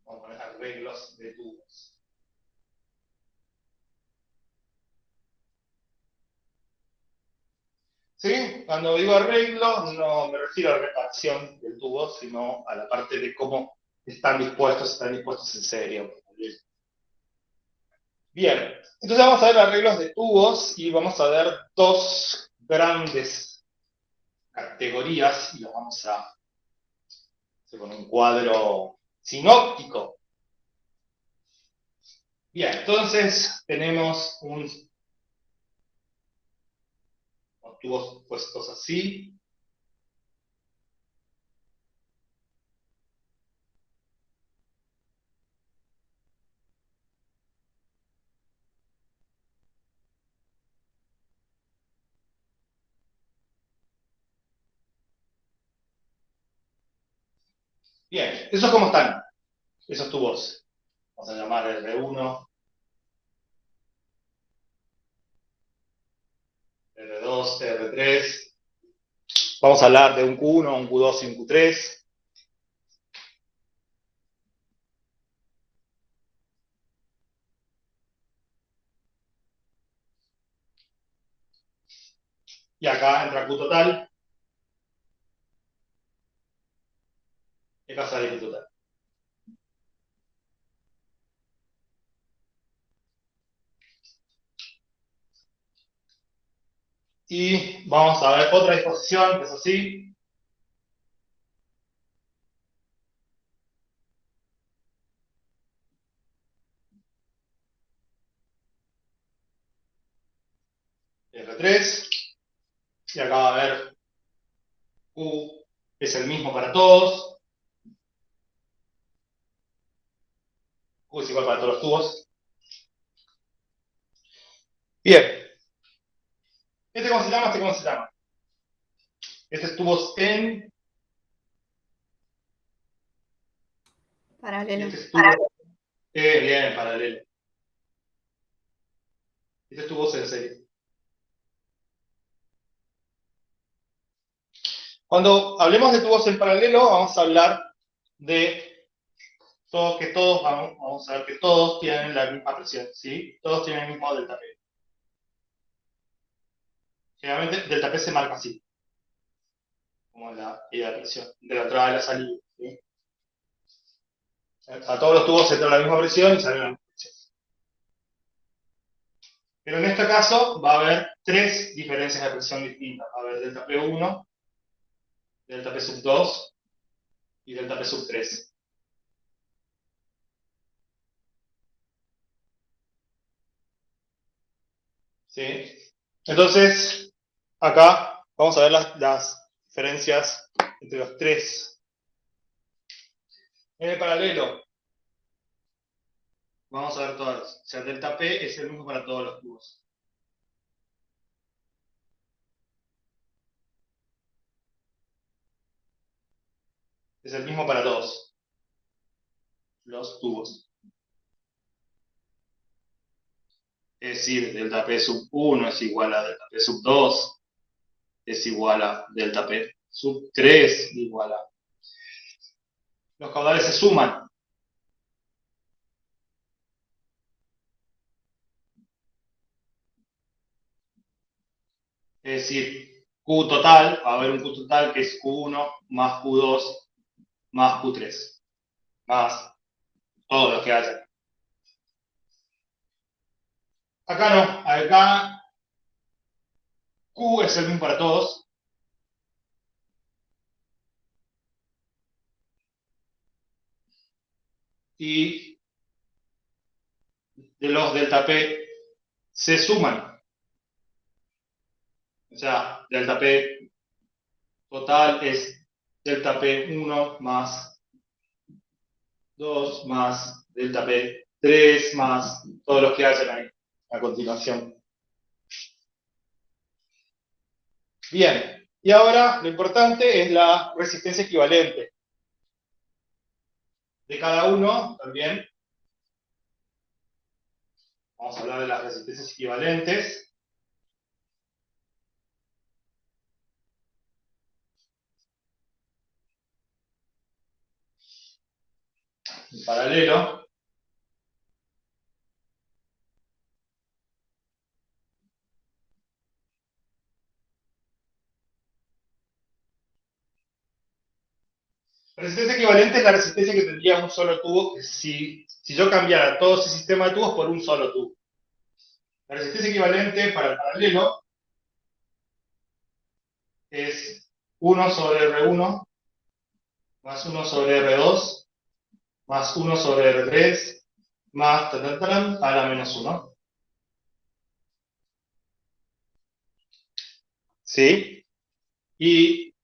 Vamos a poner arreglos de tubos. ¿Sí? Cuando digo arreglo, no me refiero a la reparación del tubo, sino a la parte de cómo están dispuestos en serie. Bien, entonces vamos a ver arreglos de tubos y vamos a ver dos grandes categorías y los vamos a hacer con un cuadro sinóptico. Bien, entonces tenemos unos tubos puestos así. Bien, ¿esos cómo están? Esos tubos. Vamos a llamar R1, R2, R3. Vamos a hablar de un Q1, un Q2 y un Q3. Y acá entra Q total. Y acá sale Q total. Y vamos a ver otra disposición que es así. R3. Y acá va a haber Q, es el mismo para todos. Q es igual para todos los tubos. Bien. ¿Este cómo se llama? ¿Este cómo se llama? Este es tubos en... Paralelo. Este es tubo... bien, paralelo. Este es tubos en serie. Cuando hablemos de tubos en paralelo, vamos a hablar de vamos a ver que todos tienen la misma presión, ¿sí? Todos tienen el mismo delta P. Generalmente delta P se marca así, como la ida de presión, de la entrada y la salida, ¿sí? A todos los tubos entra la misma presión y sale la misma presión. Pero en este caso va a haber tres diferencias de presión distintas. Va a haber delta P1, delta P sub 2 y delta P sub 3. ¿Sí? Entonces, acá vamos a ver las diferencias entre los tres. En el paralelo, vamos a ver todas. O sea, delta P es el mismo para todos los tubos. Es el mismo para todos los tubos. Es decir, delta P sub 1 es igual a delta P sub 2, es igual a delta P sub 3, igual a... Los caudales se suman. Es decir, Q total, va a haber un Q total que es Q1 más Q2 más Q3, más todos los que haya. Acá no, acá Q es el mismo para todos. Y de los delta P se suman. O sea, delta P total es delta P1 más 2 más delta P3 más todos los que hacen ahí a continuación. Bien, y ahora lo importante es la resistencia equivalente de cada uno también. Vamos a hablar de las resistencias equivalentes. paralelo. Resistencia equivalente es la resistencia que tendría un solo tubo si yo cambiara todo ese sistema de tubos por un solo tubo. La resistencia equivalente para el paralelo es 1 sobre R1 más 1 sobre R2 más 1 sobre R3 más a la menos 1. ¿Sí? Y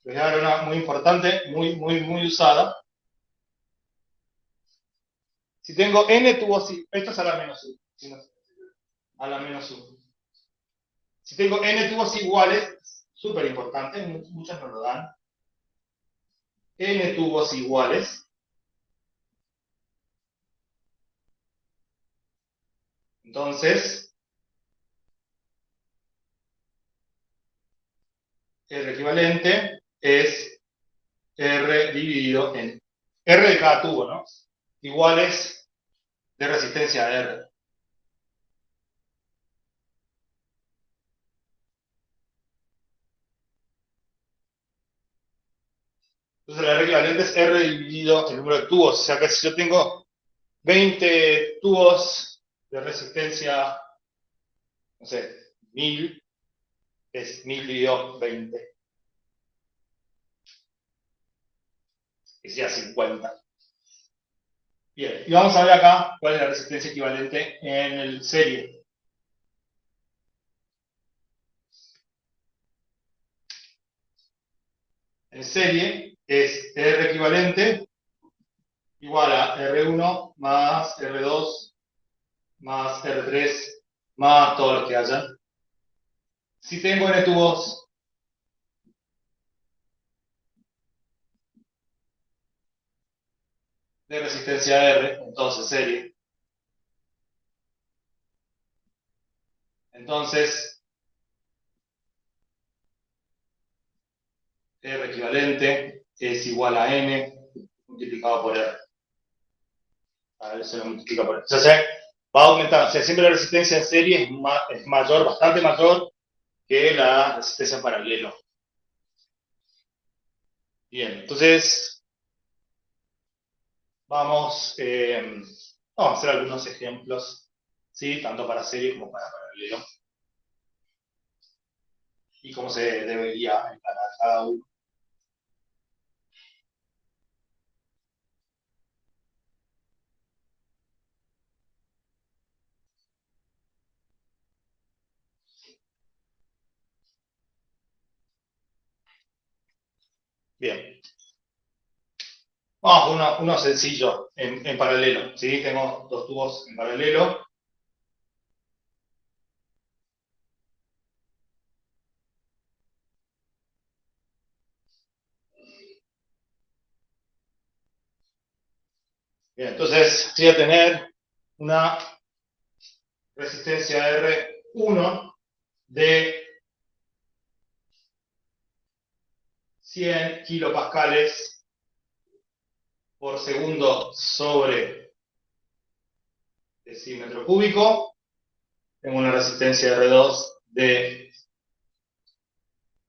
les voy a dar una muy importante, muy usada. Si tengo n tubos, esto es a la menos 1. A la menos 1. Si tengo n tubos iguales, súper importante, muchos no lo dan. N tubos iguales. Entonces, R equivalente es R dividido en R de cada tubo, ¿no? Iguales de resistencia a R. Entonces la R equivalente es R dividido el número de tubos. O sea que si yo tengo 20 tubos de resistencia, no sé, 1000, es 1000 dividido 20. Que sea 50. Bien, y vamos a ver acá cuál es la resistencia equivalente en el serie. En serie es R equivalente igual a R1 más R2 más R3 más todo lo que haya. Si tengo N tubos de resistencia R, entonces serie. Entonces, R equivalente es igual a N multiplicado por R. A ver, se lo multiplica por R. O sea, va aumentando. O sea, siempre la resistencia en serie es mayor, bastante mayor que la resistencia en paralelo. Bien, entonces vamos a hacer algunos ejemplos, ¿sí? Tanto para serie como para paralelo. Y cómo se debería encarar cada uno. Bien. Vamos a uno sencillo en paralelo, ¿sí? Tengo dos tubos en paralelo. Bien, entonces voy a tener una resistencia R1 de 100 kilopascales por segundo sobre decímetro cúbico. Tengo una resistencia R2 de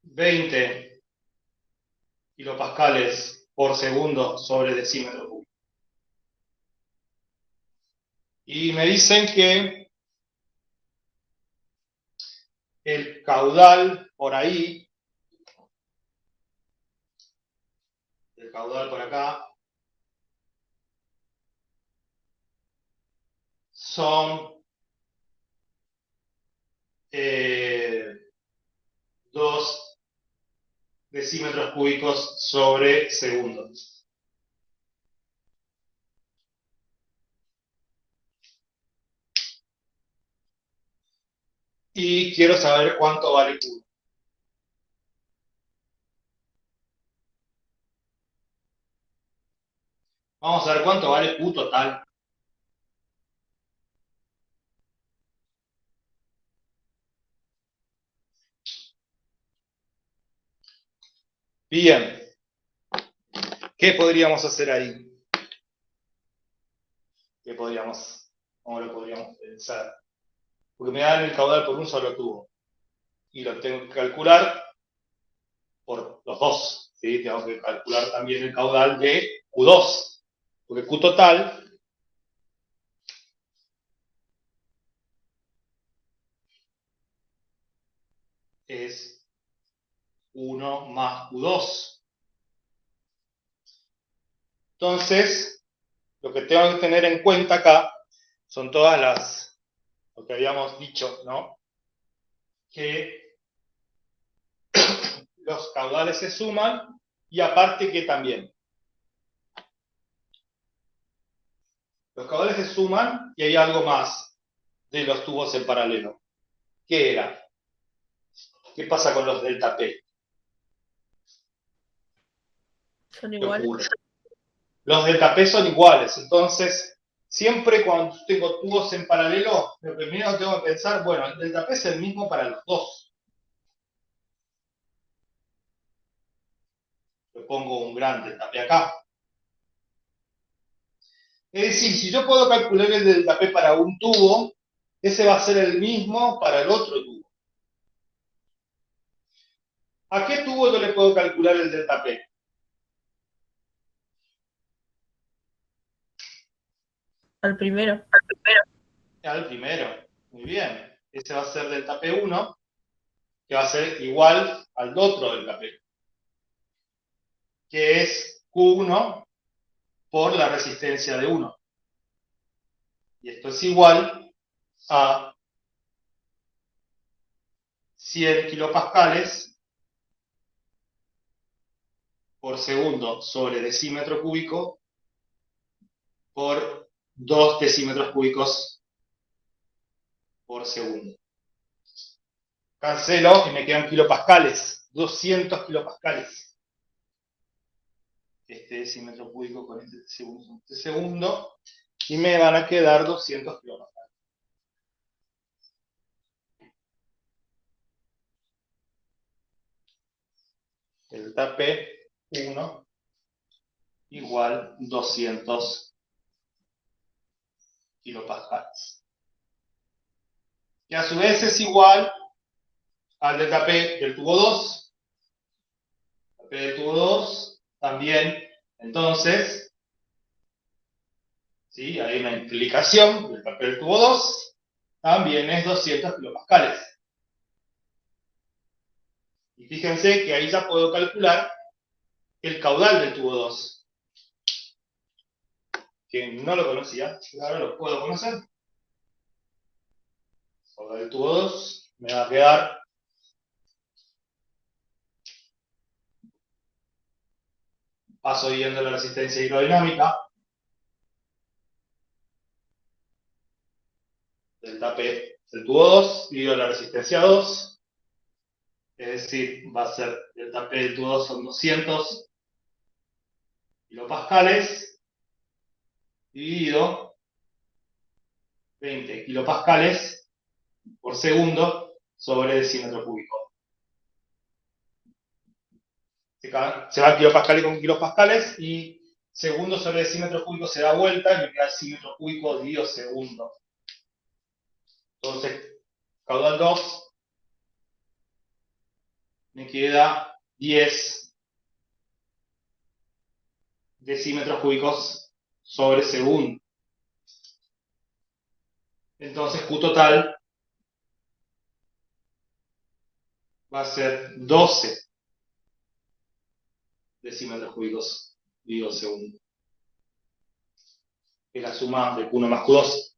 20 kilopascales por segundo sobre decímetro cúbico. Y me dicen que el caudal por ahí, el caudal por acá, son 2 decímetros cúbicos sobre segundo. Y quiero saber cuánto vale Q. Vamos a ver cuánto vale Q total. Bien. ¿Qué podríamos hacer ahí? ¿Cómo lo podríamos pensar? Porque me dan el caudal por un solo tubo. Y lo tengo que calcular por los dos. ¿Sí? Tengo que calcular también el caudal de Q2. Porque Q total es 1 más Q2. Entonces, lo que tengo que tener en cuenta acá son lo que habíamos dicho, ¿no? Que los caudales se suman y aparte que también los caudales se suman y hay algo más de los tubos en paralelo. ¿Qué era? ¿Qué pasa con los delta P? Son ¿Qué iguales. ocurre? Los delta P son iguales, entonces siempre cuando tengo tubos en paralelo, lo primero que tengo que pensar, bueno, el delta P es el mismo para los dos. Le pongo un gran delta P acá. Es decir, si yo puedo calcular el delta P para un tubo, ese va a ser el mismo para el otro tubo. ¿A qué tubo yo le puedo calcular el delta P? Al primero. Al primero. Muy bien. Ese va a ser delta P1, que va a ser igual al otro delta P, que es Q1 por la resistencia de 1. Y esto es igual a 100 kilopascales por segundo sobre decímetro cúbico por 2 decímetros cúbicos por segundo. Cancelo y me quedan kilopascales, 200 kilopascales. Este decímetro cúbico con este segundo, y me van a quedar 200 kilopascales. Delta P1 igual 200 kilopascales. Que a su vez es igual al delta P del tubo 2. Delta P del tubo 2 también, entonces, ¿sí? Hay una implicación, delta P del tubo 2 también es 200 kilopascales. Y fíjense que ahí ya puedo calcular el caudal del tubo 2. Que no lo conocía, ahora lo puedo conocer. El caudal del tubo 2 me va a quedar paso viendo la resistencia hidrodinámica, delta P del tubo 2, dividido la resistencia 2, es decir, va a ser delta P del tubo 2 son 200 kilopascales, dividido 20 kilopascales por segundo sobre decímetro cúbico. Se van kilopascales con kilopascales y segundo sobre decímetro cúbico se da vuelta y me queda decímetro cúbico dividido segundo. Entonces, caudal 2 me queda 10 decímetros cúbicos sobre segundo. Entonces, Q total va a ser 12 decímetros cúbicos dividido segundo. Es la suma de Q1 más Q2.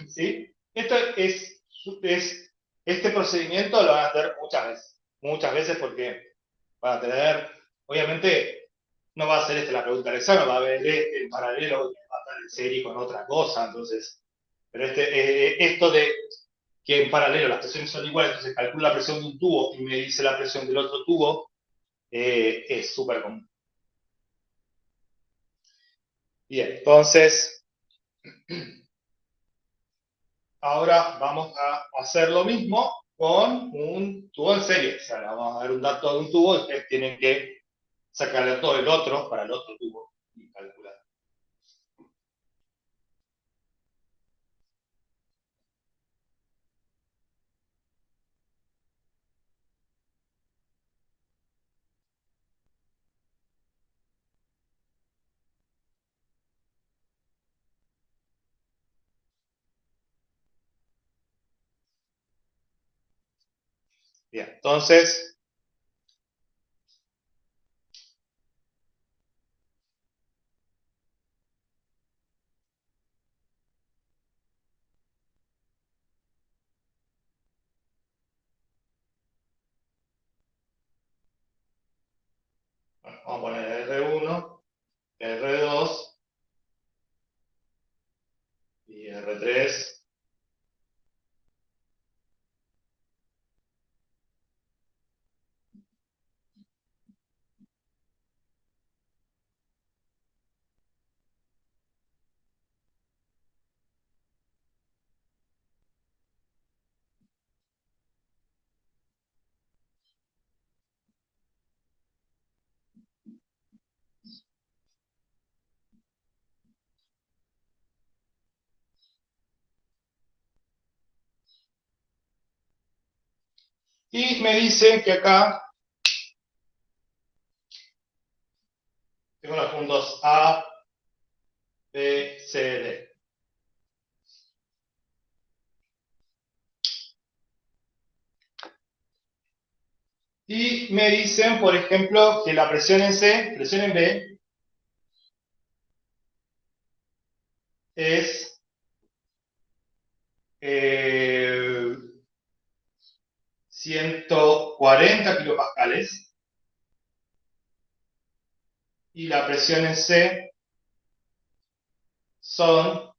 ¿Sí? Este procedimiento lo van a hacer muchas veces porque van a tener, obviamente, no va a ser la pregunta del examen, va a haber en paralelo, va a estar en serie con otra cosa, entonces, pero esto de que en paralelo las presiones son iguales, entonces calculo la presión de un tubo y me dice la presión del otro tubo, es súper común. Bien, entonces, ahora vamos a hacer lo mismo con un tubo en serie. O sea, vamos a dar un dato de un tubo y ustedes tienen que sacarle todo el otro para el otro tubo y Bien, entonces, bueno, vamos a poner R1, R2 y R3. Y me dicen que acá tengo los puntos A, B, C, D. Y me dicen, por ejemplo, que la presión en C, presión en B, es 140 kilopascales. Y la presión en C son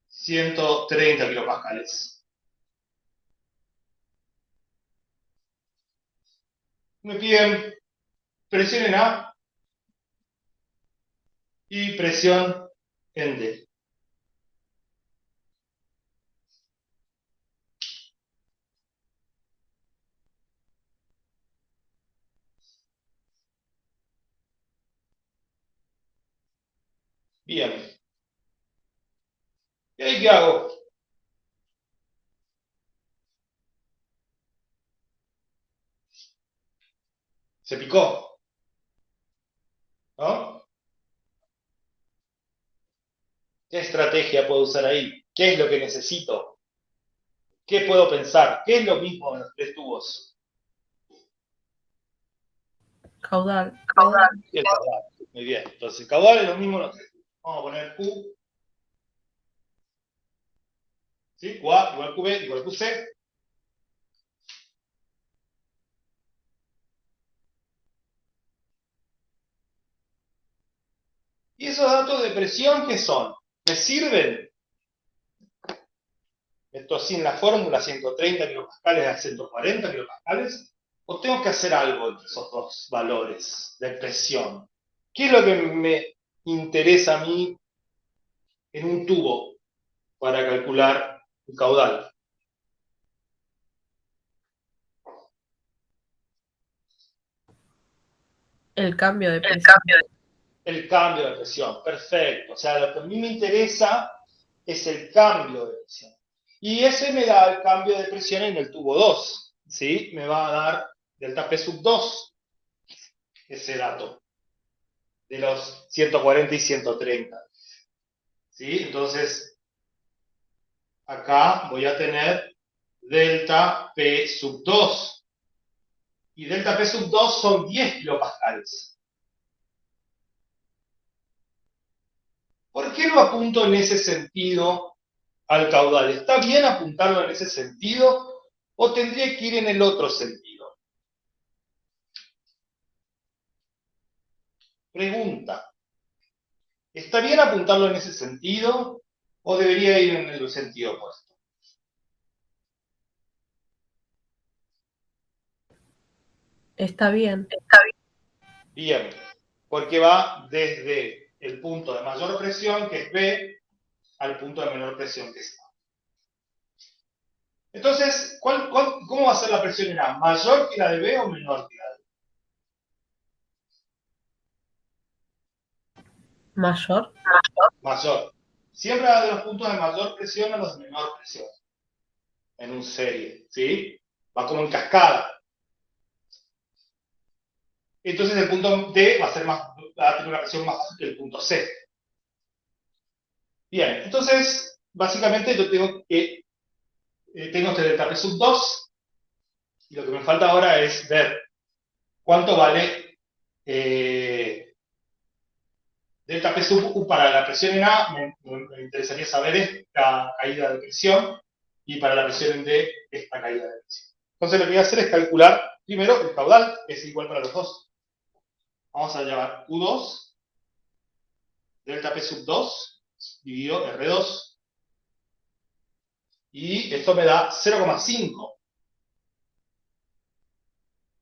130 kilopascales. Me piden presión en A y presión en D. Bien. ¿Y ahí qué hago? Se picó, ¿no? ¿Qué estrategia puedo usar ahí? ¿Qué es lo que necesito? ¿Qué puedo pensar? ¿Qué es lo mismo en los tres tubos? Caudal. Y el caudal. Muy bien. Entonces, el caudal es lo mismo en los tres tubos. Vamos a poner Q. ¿Sí? QA igual QB igual QC. ¿Y esos datos de presión qué son? ¿Me sirven? ¿Esto así en la fórmula 130 kilopascales a 140 kilopascales? ¿O tengo que hacer algo entre esos dos valores de presión? ¿Qué es lo que me interesa a mí en un tubo para calcular un caudal? El cambio de presión. El cambio de presión, perfecto. O sea, lo que a mí me interesa es el cambio de presión. Y ese me da el cambio de presión en el tubo 2, ¿sí? Me va a dar delta P sub 2, ese dato, de los 140 y 130. ¿Sí? Entonces, acá voy a tener delta P sub 2. Y delta P sub 2 son 10 kilopascales. ¿Por qué lo apunto en ese sentido al caudal? ¿Está bien apuntarlo en ese sentido o tendría que ir en el otro sentido? Pregunta. ¿Está bien apuntarlo en ese sentido o debería ir en el sentido opuesto? Está bien. Bien, porque va desde el punto de mayor presión, que es B, al punto de menor presión, que es A. Entonces, ¿cómo va a ser la presión en A? ¿Mayor que la de B o menor que la de B? Mayor. Mayor. Siempre va de los puntos de mayor presión a los de menor presión, en un serie, ¿sí? Va como en cascada. Entonces el punto D va a tener una presión más baja que el punto C. Bien, entonces básicamente yo tengo este delta P sub 2, y lo que me falta ahora es ver cuánto vale delta P sub U para la presión en A. Me interesaría saber esta caída de presión, y para la presión en D, esta caída de presión. Entonces lo que voy a hacer es calcular primero el caudal, que es igual para los dos. Vamos a llevar Q2, delta P sub 2, dividido R2, y esto me da 0,5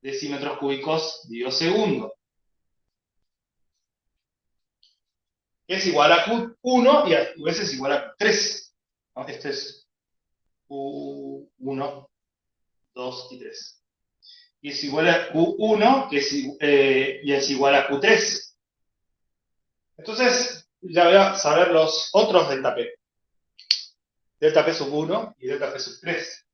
decímetros cúbicos dividido segundo, que es igual a Q1 y a su vez es igual a Q3. ¿No? Este es Q1, 2 y 3. Y es igual a Q1, y es igual a Q3. Entonces, ya voy a saber los otros delta P. Delta P sub 1 y delta P sub 3.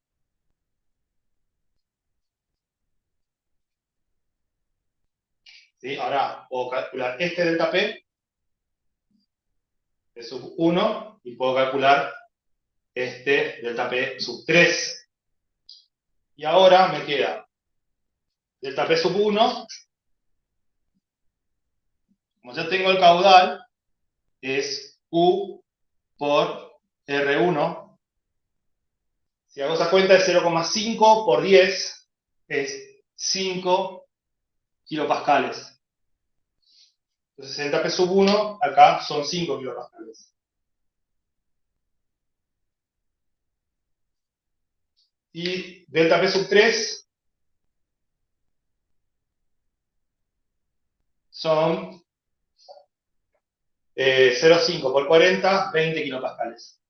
¿Sí? Ahora puedo calcular este delta P de sub 1, y puedo calcular este delta P sub 3. Y ahora me queda delta P sub 1, como ya tengo el caudal, es Q por R1. Si hago esa cuenta de 0,5 por 10, es 5 kilopascales. Entonces delta P sub 1 acá son 5 kilopascales. Y delta P sub 3 son 0,5 por 40, 20 kilopascales.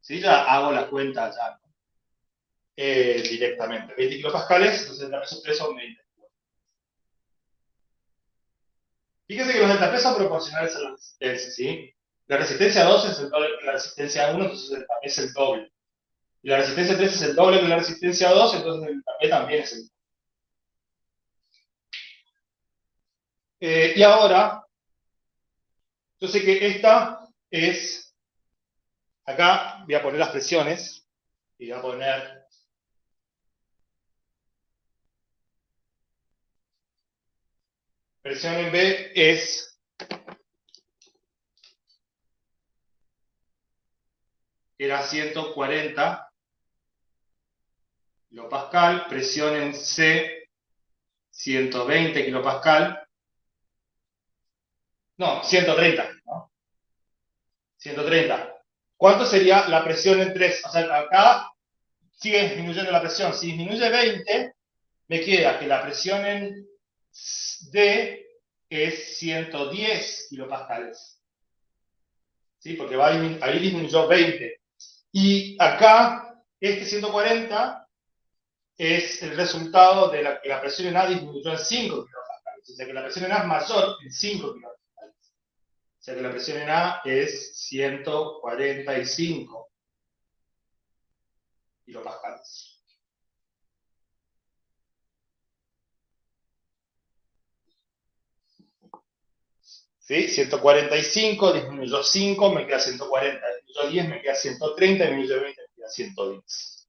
¿Sí? Ya hago la cuenta ya, ¿no? Directamente. 20 kilopascales, entonces delta P sub 3 son 20. Fíjense que los delta P son proporcionales a la resistencia, ¿sí? La resistencia 2 es el doble que la resistencia 1, entonces el delta P es el doble. Y la resistencia 3 es el doble que la resistencia 2, entonces el delta P también es el doble. Y ahora, yo sé que esta es, acá voy a poner las presiones, y voy a poner presión en B es era 140 kilopascal, presión en C 120 kilopascal, no, 130, ¿no? 130. ¿Cuánto sería la presión en 3? O sea, acá sigue disminuyendo la presión. Si disminuye 20, me queda que la presión en D es 110 kilopascales. ¿Sí? Porque ahí disminuyó 20. Y acá, este 140 es el resultado de que la presión en A disminuyó en 5 kilopascales. O sea que la presión en A es mayor en 5 kilopascales. O sea que la presión en A es 145 kilopascales. ¿Sí? 145, disminuyó 5, me queda 140, disminuyó 10, me queda 130, disminuyó 20, me queda 110.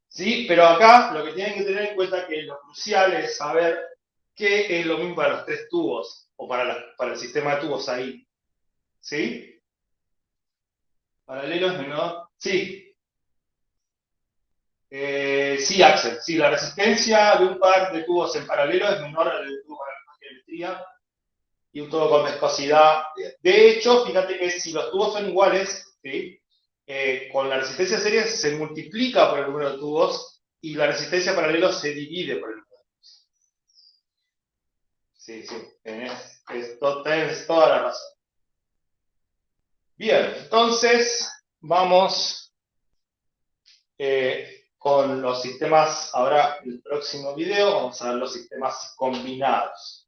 ¿Sí? Pero acá lo que tienen que tener en cuenta es que lo crucial es saber qué es lo mismo para los tres tubos, o para el sistema de tubos ahí. ¿Sí? Paralelo es menor. Sí. Sí, Axel. Sí, la resistencia de un par de tubos en paralelo es menor a la del tubo con la misma geometría y un tubo con viscosidad. De hecho, fíjate que si los tubos son iguales, ¿sí? Con la resistencia serie se multiplica por el número de tubos y la resistencia paralelo se divide por el número de tubos. Sí, sí, tenés toda la razón. Bien, entonces vamos con los sistemas. Ahora, en el próximo video, vamos a ver los sistemas combinados.